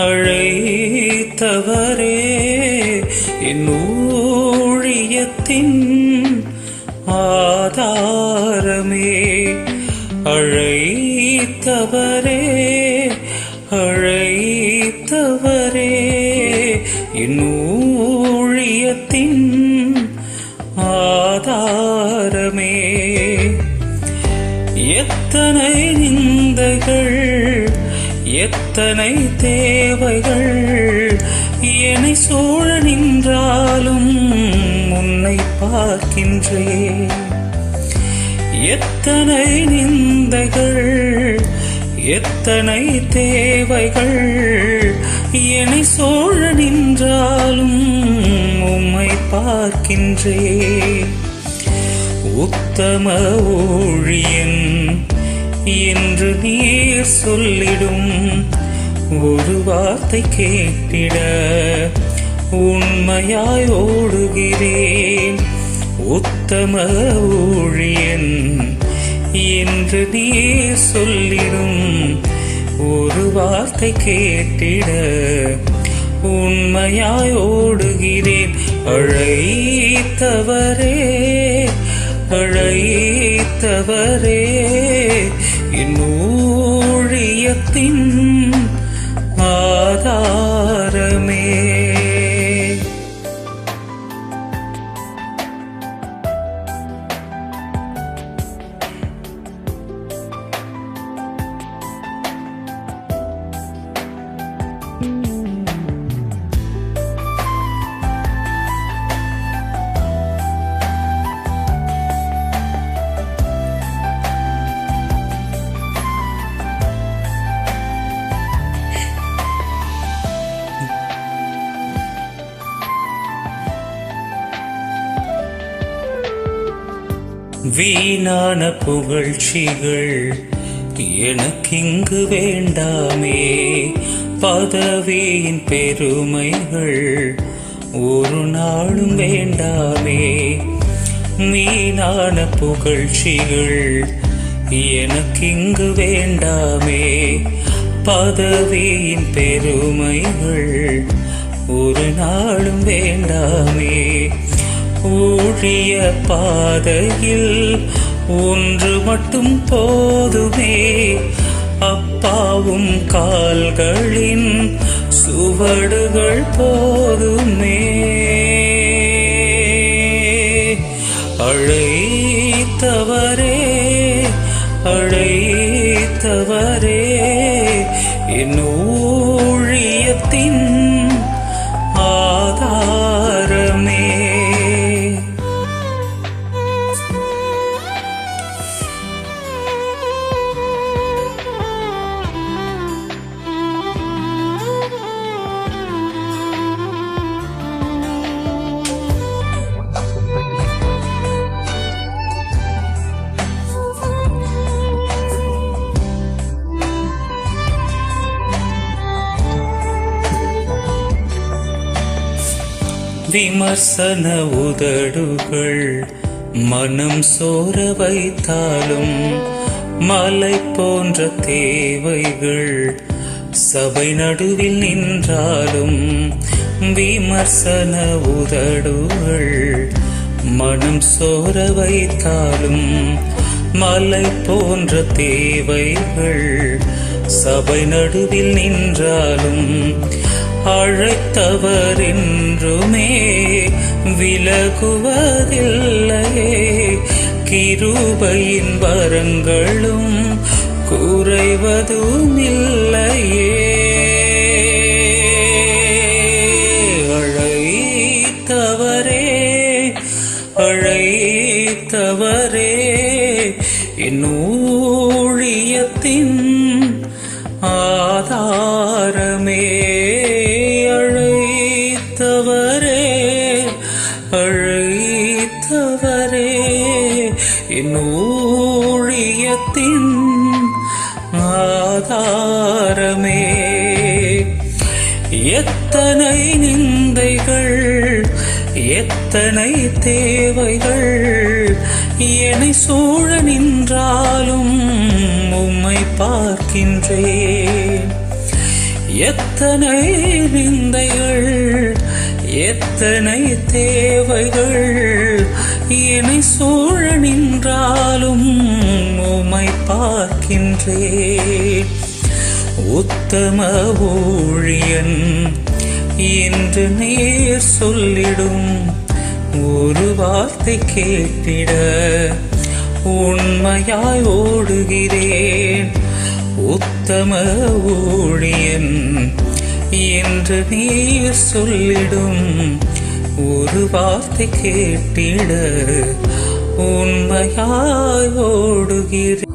அழைத்தவரே என் ஊழியத்தின் ஆதாரமே. அழைத்தவரே அழைத்தவரே என் ஊழியத்தின் ஆதாரமே. எத்தனை நிந்தைகள் எத்தனை தேவைகள் என்னை சூழ நின்றாலும் உன்னை பார்க்கின்றேன். எத்தனை நிந்தைகள் எத்தனை தேவைகள் என்னை சூழ நின்றாலும் உம்மை பார்க்கின்றேன். உத்தம ஊழியன் என்று நீர் சொல்லிடும் ஒரு வார்த்தை கேட்டிட உண்மையாய் ஓடுகிறேன். உத்தம ஊழியன் என்று நீர் சொல்லிடும் ஒரு வார்த்தை கேட்டிட உண்மையாய் ஓடுகிறேன். அழைத்தவரே அழைத்தவரே என் ஊழியத்தின் ஆதாரமே. வீணான புகழ்ச்சிகள் எனக்கிங்கு வேண்டாமே. பதவியின் பெருமைகள் ஒரு நாளும் வேண்டாமே. வீணான புகழ்ச்சிகள் எனக்கிங்கு வேண்டாமே. பதவியின் பெருமைகள் ஒரு நாளும் வேண்டாமே. ஊழிய பாதையில் ஒன்று மட்டும் போதுமே. அப்பாவும் கால்களின் சுவடுகள் போதுமே. அழைத்தவரே அழைத்தவரே என் ஊழியத்தின் ஆதாரமே. விமர்சன உதடுகள் மனம் சோர வைத்தாலும் மலை போன்ற தேவைகள் சபை நடுவில் நின்றாலும். விமர்சன உதடுகள் மனம் சோர வைத்தாலும் மலை போன்ற தேவைகள் சபை நடுவில் நின்றாலும். அழைத்தவர் என்றுமே விலகுவதில்லையே. கிருபையின் வரங்களும் குறைவதும் இல்லையே. அழைத்தவரே அழைத்தவரே என் ஊழியத்தின் ஆதாரமே. அழைத்தவரே அழைத்தவரே என் ஊழியத்தின் ஆதாரமே. எத்தனை நிந்தைகள் எத்தனை தேவைகள் என்னை சூழ நின்றாலும் உம்மை பார்க்கின்றேன். எத்தனை நிந்தைகள் எத்தனை தேவைகள் என்னை சூழ நின்றாலும் உம்மை பார்க்கின்றேன். உத்தம ஊழியன் என்று நீர் சொல்லிடும் ஒரு வார்த்தை கேட்டிட உண்மையாய் ஓடுகிறேன். உத்தம ஊழியன் என்று நீர் சொல்லிடும் ஒரு வார்த்தை கேட்டிட உண்மையாய் ஓடுகிறேன்.